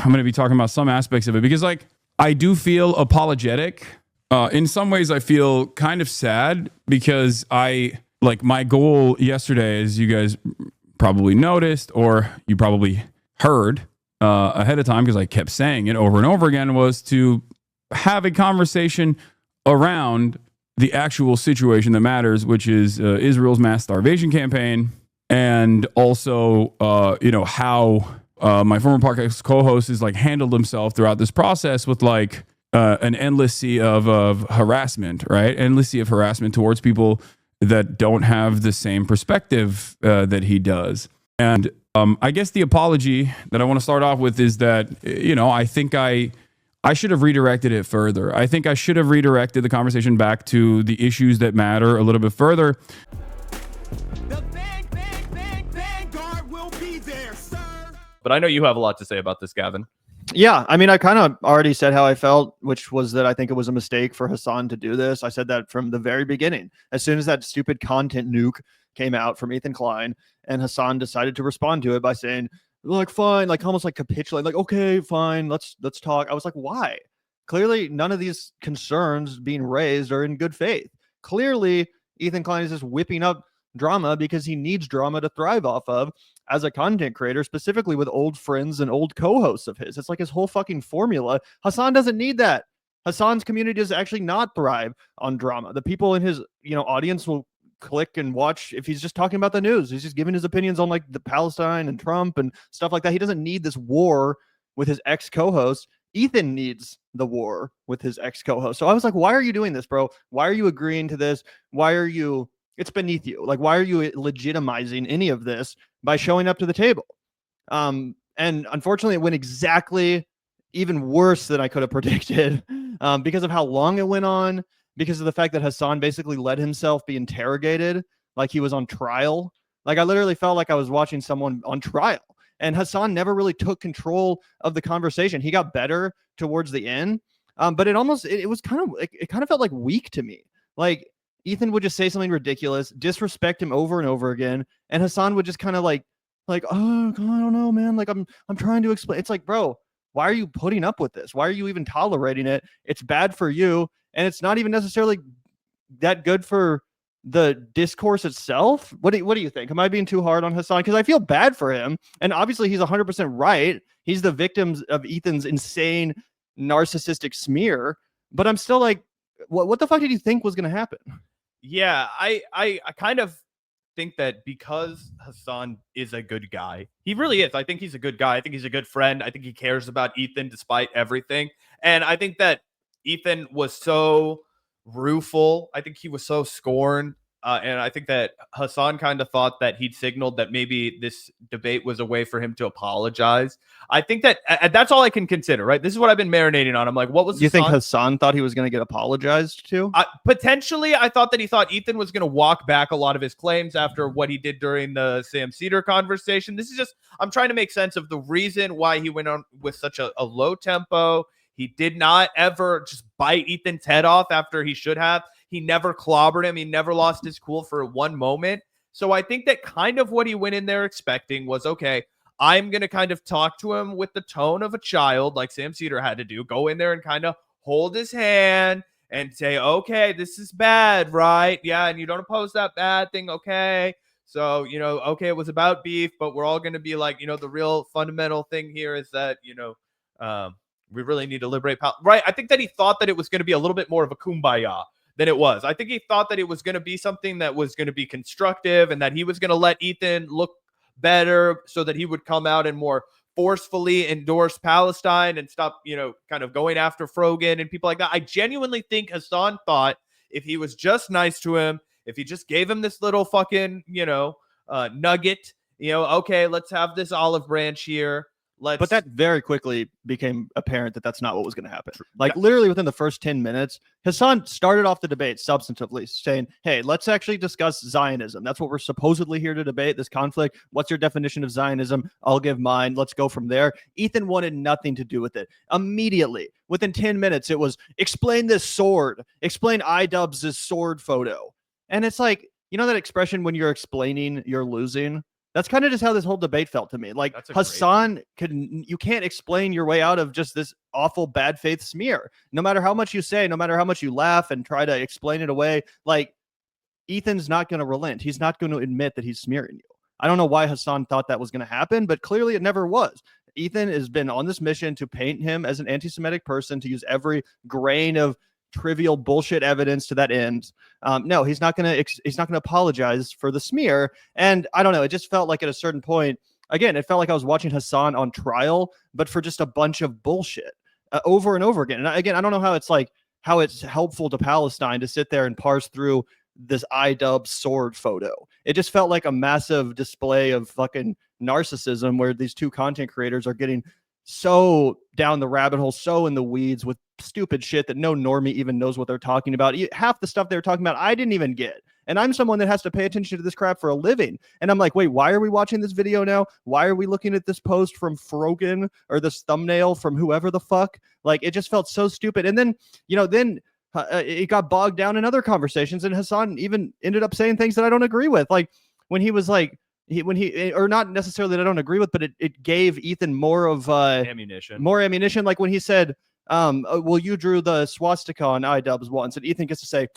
I'm going to be talking about some aspects of it because like I do feel apologetic. In some ways I feel kind of sad because my goal yesterday, as you guys probably noticed or you probably heard ahead of time because I kept saying it over and over again, was to have a conversation around the actual situation that matters, which is Israel's mass starvation campaign, and also how my former podcast co-host is like handled himself throughout this process with like an endless sea of harassment, right? Endless sea of harassment towards people that don't have the same perspective that he does. And I guess the apology that I want to start off with is that, I think I should have redirected it further. I think I should have redirected the conversation back to the issues that matter a little bit further. The vanguard will be there, sir. But I know you have a lot to say about this, Gavin. Yeah, I mean, I kind of already said how I felt, which was that I think it was a mistake for Hasan to do this. I said that from the very beginning. As soon as that stupid content nuke came out from Ethan Klein, and Hasan decided to respond to it by saying, like, fine, like almost like capitulate, like, okay, fine, let's talk. I was like, why? Clearly, none of these concerns being raised are in good faith. Clearly, Ethan Klein is just whipping up drama because he needs drama to thrive off of as a content creator, specifically with old friends and old co-hosts of his. It's like his whole fucking formula. Hasan doesn't need that. Hasan's community does actually not thrive on drama. The people in his, audience will click and watch if he's just talking about the news. He's just giving his opinions on like the Palestine and Trump and stuff like that. He doesn't need this war with his ex-co-host. Ethan needs the war with his ex-co-host. So I was like, why are you doing this, bro? Why are you agreeing to this? It's beneath you. Like, why are you legitimizing any of this by showing up to the table? And unfortunately, it went exactly even worse than I could have predicted because of how long it went on, because of the fact that Hasan basically let himself be interrogated like he was on trial. Like, I literally felt like I was watching someone on trial. And Hasan never really took control of the conversation. He got better towards the end, but it kind of felt like weak to me. Like, Ethan would just say something ridiculous, disrespect him over and over again, and Hasan would just kind of like, oh, I don't know, man. Like, I'm trying to explain. It's like, bro, why are you putting up with this? Why are you even tolerating it? It's bad for you, and it's not even necessarily that good for the discourse itself. What do you think? Am I being too hard on Hasan? Because I feel bad for him, and obviously he's 100% right. He's the victim of Ethan's insane narcissistic smear, but I'm still like, what the fuck did you think was going to happen? Yeah, I kind of think that because Hasan is a good guy, he really is. I think he's a good guy. I think he's a good friend. I think he cares about Ethan despite everything. And I think that Ethan was so rueful. I think he was so scorned. And I think that Hasan kind of thought that he'd signaled that maybe this debate was a way for him to apologize. I think that that's all I can consider, right? This is what I've been marinating on. I'm like, what was you think Hasan thought he was going to get apologized to? Potentially, I thought that he thought Ethan was going to walk back a lot of his claims after what he did during the Sam Seder conversation. This is just, I'm trying to make sense of the reason why he went on with such a low tempo. He did not ever just bite Ethan's head off after he should have. He never clobbered him. He never lost his cool for one moment. So I think that kind of what he went in there expecting was, okay, I'm going to kind of talk to him with the tone of a child, like Sam Seder had to do. Go in there and kind of hold his hand and say, okay, this is bad, right? Yeah, and you don't oppose that bad thing, okay? So, okay, it was about beef, but we're all going to be like, the real fundamental thing here is that, we really need to liberate Palestine. Right? I think that he thought that it was going to be a little bit more of a kumbaya than it was. I think he thought that it was going to be something that was going to be constructive and that he was going to let Ethan look better so that he would come out and more forcefully endorse Palestine and stop, kind of going after Frogan and people like that. I genuinely think Hasan thought if he was just nice to him, if he just gave him this little fucking, nugget, okay, let's have this olive branch here. But that very quickly became apparent that that's not what was going to happen. Like, literally within the first 10 minutes, Hasan started off the debate substantively saying, hey, let's actually discuss Zionism. That's what we're supposedly here to debate, this conflict. What's your definition of Zionism? I'll give mine. Let's go from there. Ethan wanted nothing to do with it. Immediately, within 10 minutes, it was, explain this sword. Explain iDubbbz' sword photo. And it's like, that expression when you're explaining, you're losing? That's kind of just how this whole debate felt to me. Like That's a great Hasan you can't explain your way out of just this awful bad faith smear. No matter how much you say, no matter how much you laugh and try to explain it away, like Ethan's not going to relent. He's not going to admit that he's smearing you. I don't know why Hasan thought that was going to happen, but clearly it never was. Ethan has been on this mission to paint him as an anti-Semitic person, to use every grain of trivial bullshit evidence to that end. No, he's not going to apologize for the smear. And I don't know. It just felt like at a certain point, again, it felt like I was watching Hasan on trial, but for just a bunch of bullshit over and over again. And again, I don't know how it's helpful to Palestine to sit there and parse through this iDub sword photo. It just felt like a massive display of fucking narcissism where these two content creators are getting so down the rabbit hole, so in the weeds with stupid shit that no normie even knows what they're talking about. Half the stuff they were talking about, I didn't even get. And I'm someone that has to pay attention to this crap for a living. And I'm like, wait, why are we watching this video now? Why are we looking at this post from Frogan or this thumbnail from whoever the fuck? Like, it just felt so stupid. And then, it got bogged down in other conversations, and Hasan even ended up saying things that I don't agree with. Like when he was like, or not necessarily that I don't agree with, but it gave Ethan more of ammunition. Like when he said, well, you drew the swastika on iDubbbz once, and Ethan gets to say,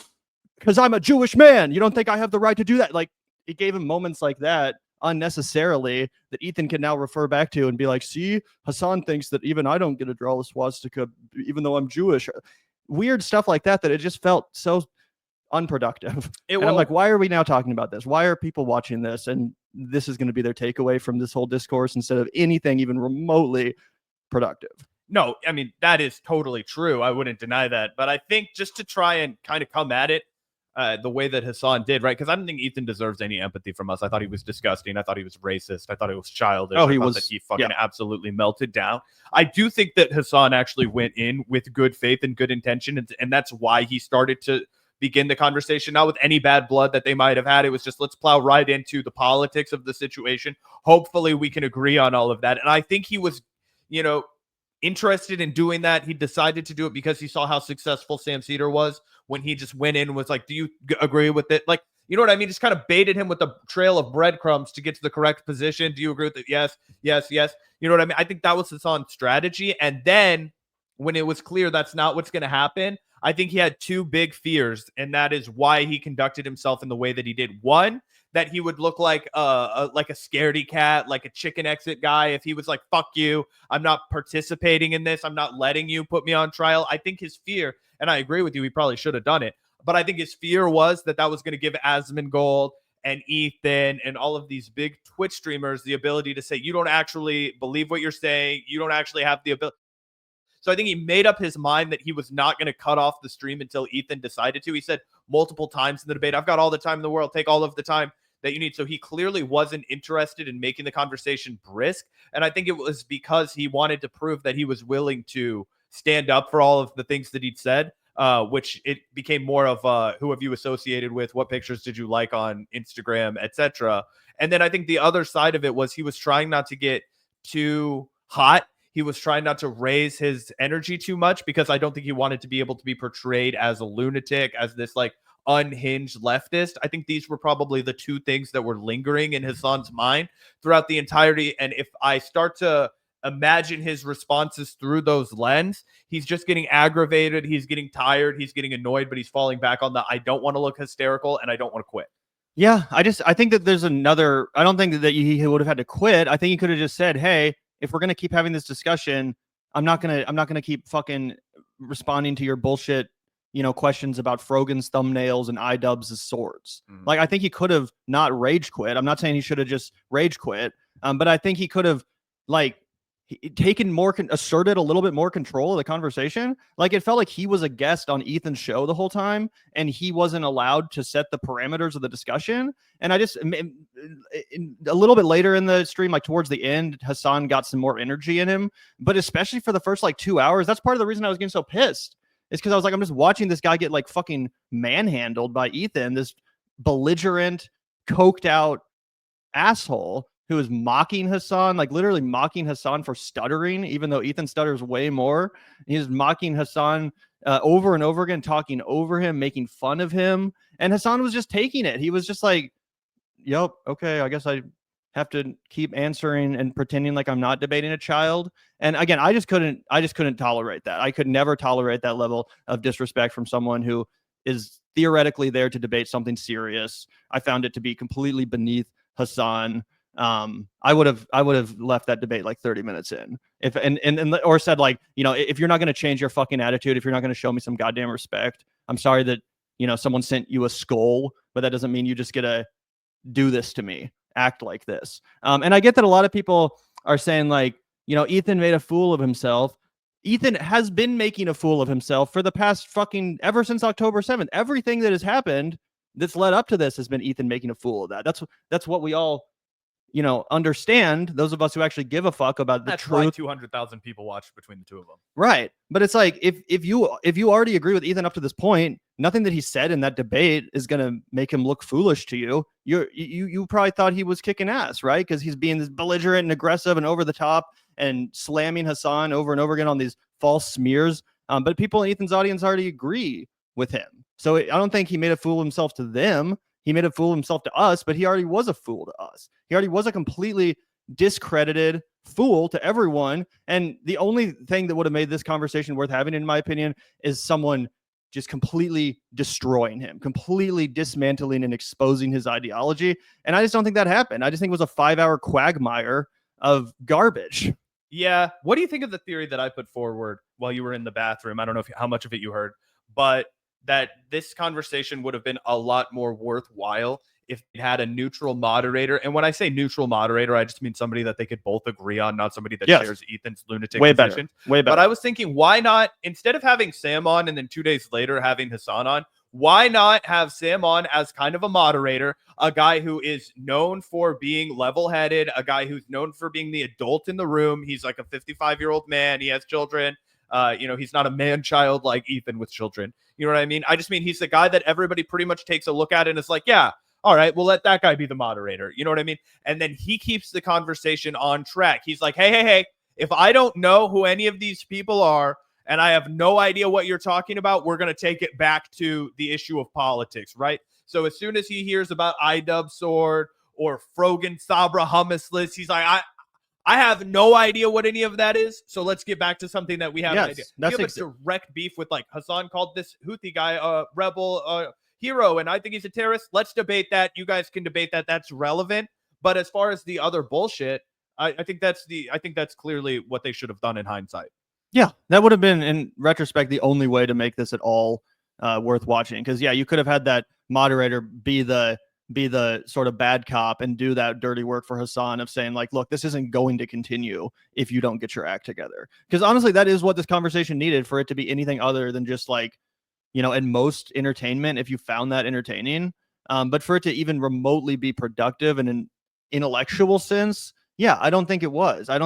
because I'm a Jewish man, you don't think I have the right to do that? Like, it gave him moments like that unnecessarily that Ethan can now refer back to and be like, see, Hasan thinks that even I don't get to draw the swastika even though I'm Jewish. Weird stuff like that it just felt so unproductive. And I'm like, why are we now talking about this? Why are people watching this? And this is going to be their takeaway from this whole discourse instead of anything even remotely productive. No, I mean, that is totally true. I wouldn't deny that. But I think just to try and kind of come at it the way that Hasan did, right? Because I don't think Ethan deserves any empathy from us. I thought he was disgusting. I thought he was racist. I thought it was childish. Oh, I thought that he fucking absolutely melted down. I do think that Hasan actually went in with good faith and good intention. And that's why he started to begin the conversation, not with any bad blood that they might have had. It was just, let's plow right into the politics of the situation. Hopefully we can agree on all of that. And I think he was, interested in doing that. He decided to do it because he saw how successful Sam Seder was when he just went in and was like, do you agree with it? Like, you know what I mean? Just kind of baited him with a trail of breadcrumbs to get to the correct position. Do you agree with it? Yes, yes, yes. You know what I mean? I think that was Hasan's strategy. And then when it was clear that's not what's going to happen, I think he had two big fears, and that is why he conducted himself in the way that he did. One, that he would look like a scaredy cat, like a chicken exit guy. If he was like, fuck you, I'm not participating in this, I'm not letting you put me on trial. I think his fear, and I agree with you, he probably should have done it, but I think his fear was that was going to give Asmongold and Ethan and all of these big Twitch streamers the ability to say, you don't actually believe what you're saying, you don't actually have the ability. So I think he made up his mind that he was not going to cut off the stream until Ethan decided to. He said multiple times in the debate, I've got all the time in the world, take all of the time that you need. So he clearly wasn't interested in making the conversation brisk. And I think it was because he wanted to prove that he was willing to stand up for all of the things that he'd said, which it became more of who have you associated with? What pictures did you like on Instagram, etc. And then I think the other side of it was he was trying not to get too hot. He was trying not to raise his energy too much because I don't think he wanted to be able to be portrayed as a lunatic, as this like unhinged leftist. I think these were probably the two things that were lingering in Hasan's mind throughout the entirety. And if I start to imagine his responses through those lens, he's just getting aggravated, he's getting tired, he's getting annoyed, but he's falling back on the I don't want to look hysterical and I don't want to quit. Yeah, I think that there's another, I don't think that he would have had to quit. I think he could have just said, hey, if we're going to keep having this discussion, I'm not going to keep fucking responding to your bullshit, questions about Frogan's thumbnails and iDubbbz' swords. Mm-hmm. Like, I think he could have not rage quit. I'm not saying he should have just rage quit. But I think he could have asserted a little bit more control of the conversation. Like, it felt like he was a guest on Ethan's show the whole time and he wasn't allowed to set the parameters of the discussion. And I just, a little bit later in the stream, like towards the end, Hasan got some more energy in him, but especially for the first 2 hours, that's part of the reason I was getting so pissed. It's because I was like, I'm just watching this guy get fucking manhandled by Ethan, this belligerent, coked out asshole who is mocking Hasan, literally mocking Hasan for stuttering, even though Ethan stutters way more. He's mocking Hasan over and over again, talking over him, making fun of him. And Hasan was just taking it. He was just like, yep, okay, I guess I have to keep answering and pretending like I'm not debating a child. And again, I just couldn't tolerate that. I could never tolerate that level of disrespect from someone who is theoretically there to debate something serious. I found it to be completely beneath Hasan. I would have left that debate like 30 minutes in, if and or said, like, you know, if you're not going to change your fucking attitude, if you're not going to show me some goddamn respect, I'm sorry that, you know, someone sent you a skull, but that doesn't mean you just get to do this to me, act like this. And I get that a lot of people are saying, like, you know, Ethan made a fool of himself. Ethan has been making a fool of himself for the past fucking ever since October 7th. Everything that has happened that's led up to this has been Ethan making a fool of that. That's what we all, you know, understand, those of us who actually give a fuck about the That's truth. why 200,000 people watched between the two of them. Right. But it's like, if you already agree with Ethan up to this point, nothing that he said in that debate is going to make him look foolish to you. You probably thought he was kicking ass, right? Because he's being this belligerent and aggressive and over the top and slamming Hasan over and over again on these false smears. But people in Ethan's audience already agree with him. So I don't think he made a fool of himself to them. He made a fool of himself to us, but he already was a fool to us. He already was a completely discredited fool to everyone. And the only thing that would have made this conversation worth having, in my opinion, is someone just completely destroying him, completely dismantling and exposing his ideology. And I just don't think that happened. I just think it was a 5-hour quagmire of garbage. Yeah. What do you think of the theory that I put forward while you were in the bathroom? I don't know how much of it you heard, but that this conversation would have been a lot more worthwhile if it had a neutral moderator. And when I say neutral moderator, I just mean somebody that they could both agree on, not somebody that shares Ethan's lunatic positions. Way better. But I was thinking, why not, instead of having Sam on and then 2 days later having Hasan on, why not have Sam on as kind of a moderator, a guy who is known for being level-headed, a guy who's known for being the adult in the room. He's like a 55-year-old man. He has children. You know, he's not a man-child like Ethan with children. You know what I mean? I just mean he's the guy that everybody pretty much takes a look at and is like, yeah, all right, we'll let that guy be the moderator. You know what I mean? And then he keeps the conversation on track. He's like, hey, if I don't know who any of these people are and I have no idea what you're talking about, we're going to take it back to the issue of politics, right? So as soon as he hears about iDub Sword or Frogan Sabra Hummus List, he's like, I have no idea what any of that is. So let's get back to something that we have an idea. That's you have a direct beef with, like, Hasan called this Houthi guy a rebel hero, and I think he's a terrorist. Let's debate that. You guys can debate that. That's relevant. But as far as the other bullshit, I think that's clearly what they should have done in hindsight. Yeah, that would have been, in retrospect, the only way to make this at all worth watching. Because, yeah, you could have had that moderator be the sort of bad cop and do that dirty work for Hasan of saying, like, look, this isn't going to continue if you don't get your act together. Because honestly, that is what this conversation needed, for it to be anything other than just, like, you know, at most entertainment, if you found that entertaining. But for it to even remotely be productive in an intellectual sense, yeah, I don't think it was. And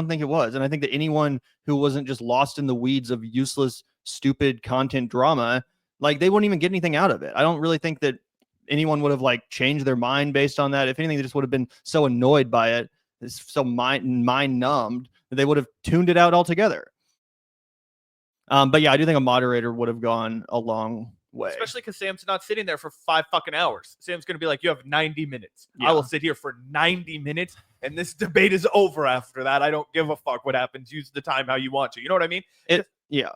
I think that anyone who wasn't just lost in the weeds of useless, stupid content drama, like, they wouldn't even get anything out of it. I don't really think that anyone would have, like, changed their mind based on that. If anything, they just would have been so annoyed by it, so mind numbed, that they would have tuned it out altogether. But yeah, I do think a moderator would have gone a long way. Especially because Sam's not sitting there for 5 fucking hours. Sam's going to be like, you have 90 minutes. Yeah. I will sit here for 90 minutes, and this debate is over after that. I don't give a fuck what happens. Use the time how you want to. You know what I mean? Yeah.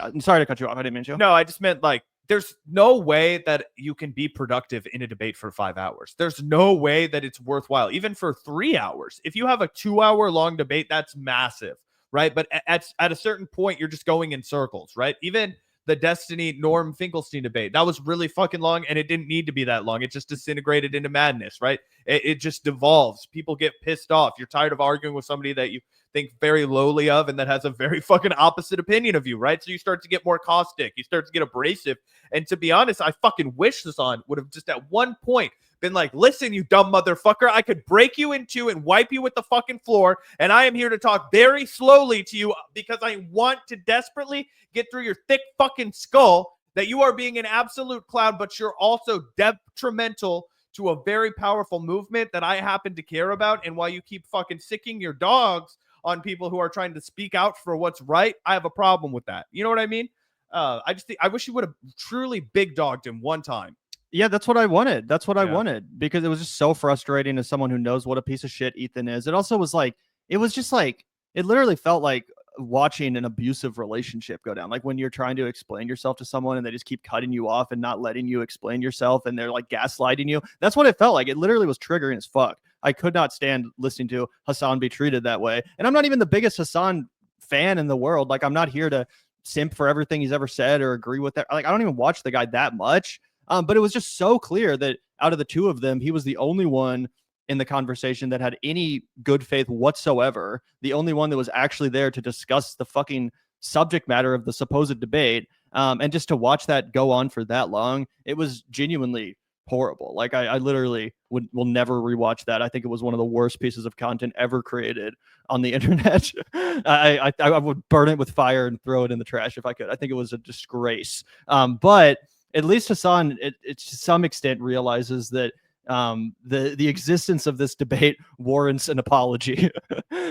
I'm sorry to cut you off. I didn't mean to. No, I just meant, like, there's no way that you can be productive in a debate for 5 hours. There's no way that it's worthwhile, even for 3 hours. If you have a 2-hour long debate, that's massive, right? But at a certain point, you're just going in circles, right? Even the Destiny Norm Finkelstein debate, that was really fucking long, and it didn't need to be that long. It just disintegrated into madness, right? It just devolves. People get pissed off. You're tired of arguing with somebody that you think very lowly of and that has a very fucking opposite opinion of you, right? So you start to get more caustic. You start to get abrasive. And to be honest, I fucking wish Hasan would have just at one point been like, listen, you dumb motherfucker, I could break you in two and wipe you with the fucking floor, and I am here to talk very slowly to you because I want to desperately get through your thick fucking skull that you are being an absolute clown, but you're also detrimental to a very powerful movement that I happen to care about. And while you keep fucking sicking your dogs on people who are trying to speak out for what's right, I have a problem with that. You know what I mean? I wish you would have truly big dogged him one time. Yeah, that's what I wanted. That's what I Yeah. wanted because it was just so frustrating as someone who knows what a piece of shit Ethan is. It also was like, it was just like, it literally felt like watching an abusive relationship go down. Like when you're trying to explain yourself to someone and they just keep cutting you off and not letting you explain yourself and they're like gaslighting you. That's what it felt like. It literally was triggering as fuck. I could not stand listening to Hasan be treated that way. And I'm not even the biggest Hasan fan in the world. Like I'm not here to simp for everything he's ever said or agree with that. Like I don't even watch the guy that much. But it was just so clear that out of the two of them, he was the only one in the conversation that had any good faith whatsoever. The only one that was actually there to discuss the fucking subject matter of the supposed debate. And just to watch that go on for that long, it was genuinely horrible. Like I literally will never rewatch that. I think it was one of the worst pieces of content ever created on the internet. I would burn it with fire and throw it in the trash if I could. I think it was a disgrace. But at least Hasan, it to some extent realizes that the existence of this debate warrants an apology.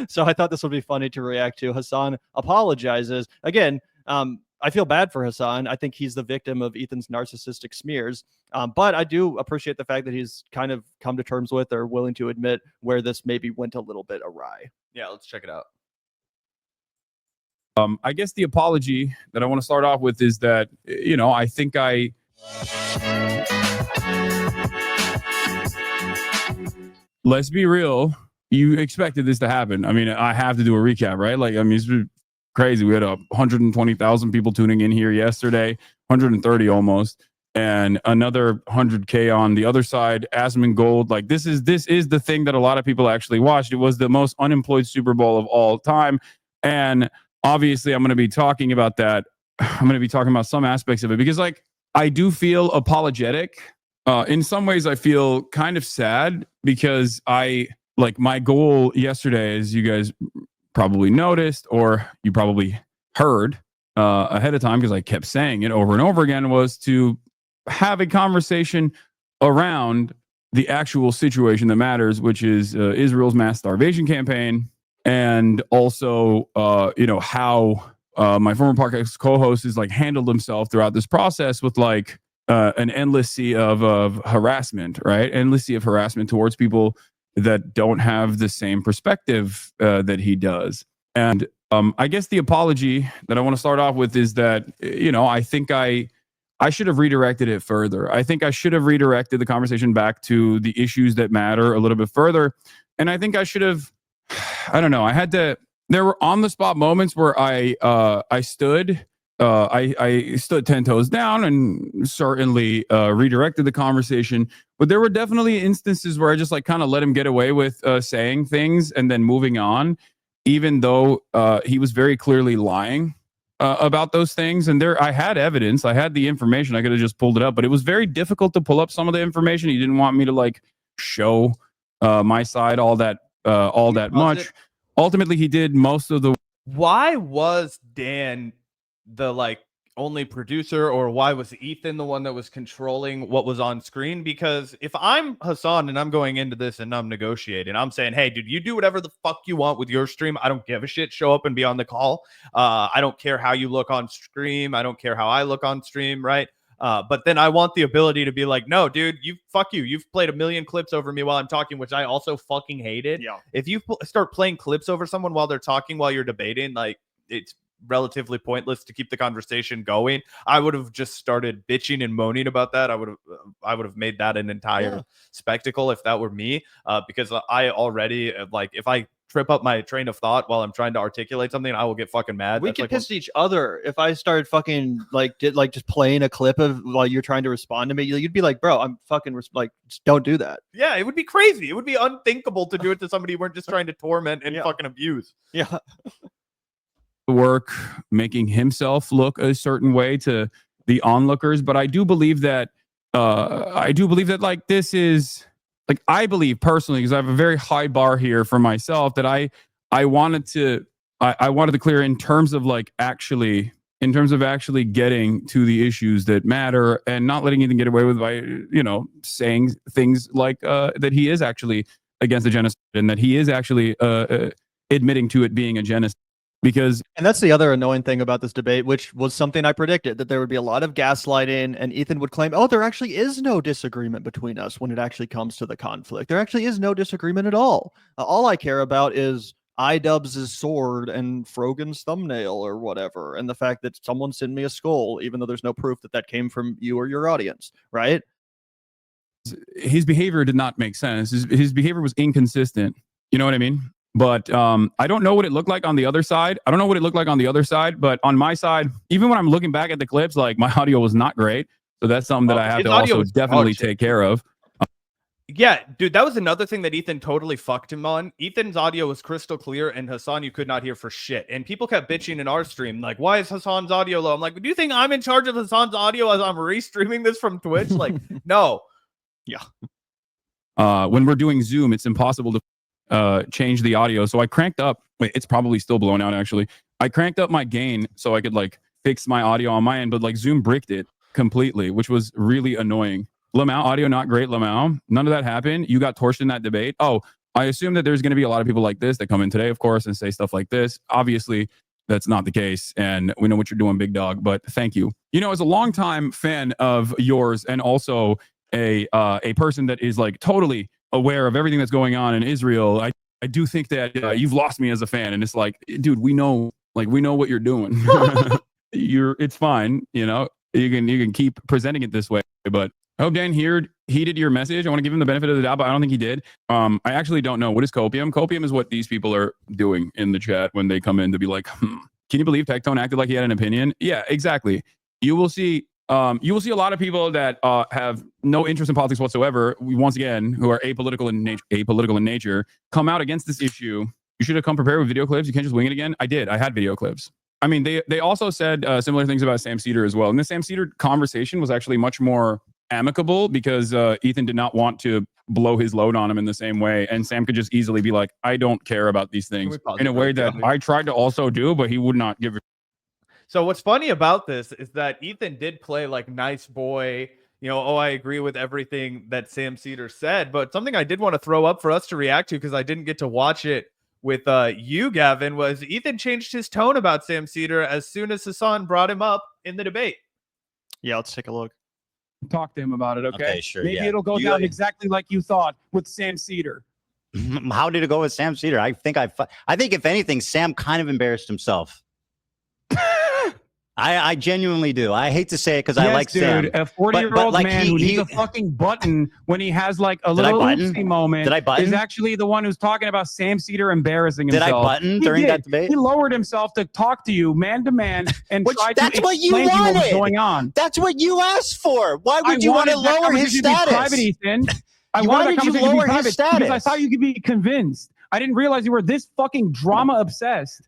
So I thought this would be funny to react to. Hasan apologizes again. I feel bad for Hasan. I think he's the victim of Ethan's narcissistic smears. But I do appreciate the fact that he's kind of come to terms with or willing to admit where this maybe went a little bit awry. Yeah, let's check it out. I guess the apology that I want to start off with is that, I think let's be real. You expected this to happen. I mean, I have to do a recap, right? Like, I mean, it's crazy. We had 120,000 people tuning in here yesterday, 130 almost, and another 100K on the other side. Asman Gold, like this is the thing that a lot of people actually watched. It was the most unemployed Super Bowl of all time, and obviously, I'm going to be talking about that. I'm going to be talking about some aspects of it because, like, I do feel apologetic. In some ways, I feel kind of sad because my goal yesterday, as you guys probably noticed or you probably heard ahead of time because I kept saying it over and over again, was to have a conversation around the actual situation that matters, which is Israel's mass starvation campaign. And also, how my former podcast co-host has like handled himself throughout this process with like an endless sea of harassment, right? Endless sea of harassment towards people that don't have the same perspective that he does. And I guess the apology that I want to start off with is that, I think I should have redirected it further. I think I should have redirected the conversation back to the issues that matter a little bit further. And I think I should have, I don't know. There were on the spot moments where I stood 10 toes down and certainly redirected the conversation. But there were definitely instances where I just like kind of let him get away with saying things and then moving on, even though he was very clearly lying about those things. And I had evidence. I had the information. I could have just pulled it up, but it was very difficult to pull up some of the information. He didn't want me to like show my side all that much. Ultimately, he did most of the. Why was Dan the like only producer, or why was Ethan the one that was controlling what was on screen? Because if I'm Hasan and I'm going into this and I'm negotiating, I'm saying, hey, dude, you do whatever the fuck you want with your stream. I don't give a shit. Show up and be on the call. I don't care how you look on stream. I don't care how I look on stream, right? But then I want the ability to be like, no, dude, fuck you. You've played a million clips over me while I'm talking, which I also fucking hated. Yeah. If you start playing clips over someone while they're talking, while you're debating, like it's relatively pointless to keep the conversation going. I would have just started bitching and moaning about that. I would have made that an entire spectacle if that were me, because I already like if I trip up my train of thought while I'm trying to articulate something, I will get fucking mad. We could piss each other if I started fucking just playing a clip of while you're trying to respond to me. You'd be like, bro, I'm fucking like, just don't do that. Yeah, it would be crazy. It would be unthinkable to do it to somebody you weren't just trying to torment and fucking abuse. Yeah. Work making himself look a certain way to the onlookers, but I do believe that like this is like, I believe personally, because I have a very high bar here for myself, that I wanted to clear in terms of actually getting to the issues that matter and not letting anything get away with by saying things like that he is actually against the genocide and that he is actually admitting to it being a genocide. because And that's the other annoying thing about this debate, which was something I predicted, that there would be a lot of gaslighting, and Ethan would claim, oh, there actually is no disagreement between us when it actually comes to the conflict. There actually is no disagreement at all. All I care about is iDubbbz' sword and Frogan's thumbnail or whatever, and the fact that someone sent me a skull, even though there's no proof that that came from you or your audience, right? his behavior did not make sense. His behavior was inconsistent. You know what I mean? But I don't know what it looked like on the other side. I don't know what it looked like on the other side, but on my side, even when I'm looking back at the clips, like my audio was not great. So that's something that I have his to audio also was definitely dog shit. take care of. Yeah, dude, that was another thing that Ethan totally fucked him on. Ethan's audio was crystal clear, and Hasan you could not hear for shit. And people kept bitching in our stream, like, why is Hasan's audio low? I'm like, do you think I'm in charge of Hasan's audio as I'm restreaming this from Twitch? Like, no. When we're doing Zoom, it's impossible to change the audio. So I cranked up. Wait, it's probably still blown out, actually. I cranked up my gain so I could like fix my audio on my end, but like Zoom bricked it completely, which was really annoying. Lamau, audio not great, Lamau. None of that happened. You got torched in that debate. Oh, I assume that there's going to be a lot of people like this that come in today, of course, and say stuff like this. Obviously, that's not the case, and we know what you're doing, big dog, but thank you. You know, as a longtime fan of yours and also a person that is like totally aware of everything that's going on in Israel, I do think that you've lost me as a fan, and it's like, dude, we know what you're doing. It's fine, you know. You can keep presenting it this way, but I hope Dan heeded your message. I want to give him the benefit of the doubt, but I don't think he did. I actually don't know. What is copium? Copium is what these people are doing in the chat when they come in to be like, can you believe Tectone acted like he had an opinion? Yeah, exactly. You will see a lot of people that have no interest in politics whatsoever, once again, who are apolitical in nature, come out against this issue. You should have come prepared with video clips. You can't just wing it again. I did. I had video clips. I mean, they also said similar things about Sam Seder as well. And the Sam Seder conversation was actually much more amicable because Ethan did not want to blow his load on him in the same way. And Sam could just easily be like, I don't care about these things in a way that I tried to also do, but he would not give it. So what's funny about this is that Ethan did play like nice boy, you know, oh, I agree with everything that Sam Seder said, but something I did want to throw up for us to react to because I didn't get to watch it with you, Gavin, was Ethan changed his tone about Sam Seder as soon as Hasan brought him up in the debate. Yeah, let's take a look. Talk to him about it, okay? Sure. Maybe it'll go down exactly like you thought with Sam Seder. How did it go with Sam Seder? I think if anything, Sam kind of embarrassed himself. I genuinely do. I hate to say it because I like Sam. A 40-year-old like man who needs a fucking button when he has like a Did I little button? oopsie moment Did I button? is actually the one who's talking about Sam Seder embarrassing Did himself. I button during that debate? He lowered himself to talk to you man to man and tried to that's what you explain to you what was wanted. going on. That's what you asked for. Why would you want to that lower his conversation to be status? private, Ethan. I Why wanted that did you conversation to be lower his private status? because I thought you could be convinced. I didn't realize you were this fucking drama obsessed.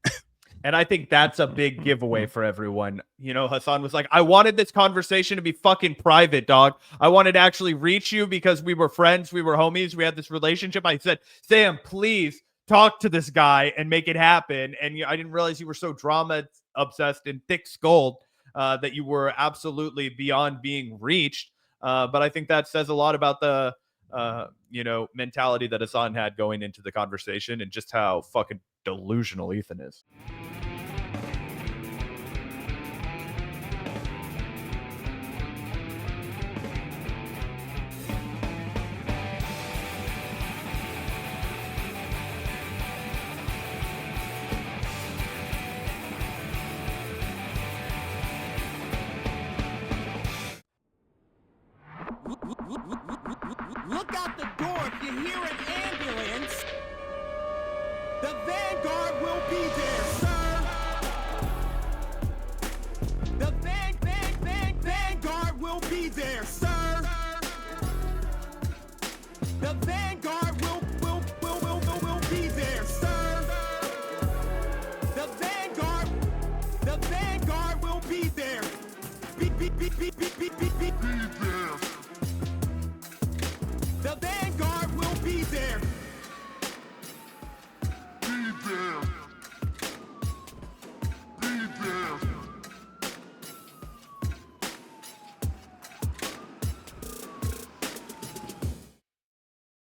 And I think that's a big giveaway for everyone. You know, Hasan was like, I wanted this conversation to be fucking private, dog. I wanted to actually reach you because we were friends. We were homies. We had this relationship. I said, Sam, please talk to this guy and make it happen. And I didn't realize you were so drama obsessed and thick-skulled that you were absolutely beyond being reached. But I think that says a lot about the, mentality that Hasan had going into the conversation and just how fucking delusional Ethan is. Look out the door if you hear an ambulance. The Vanguard will be there, sir. The Vanguard will be there, sir. The Vanguard will be there, sir. The Vanguard will be there. Be there.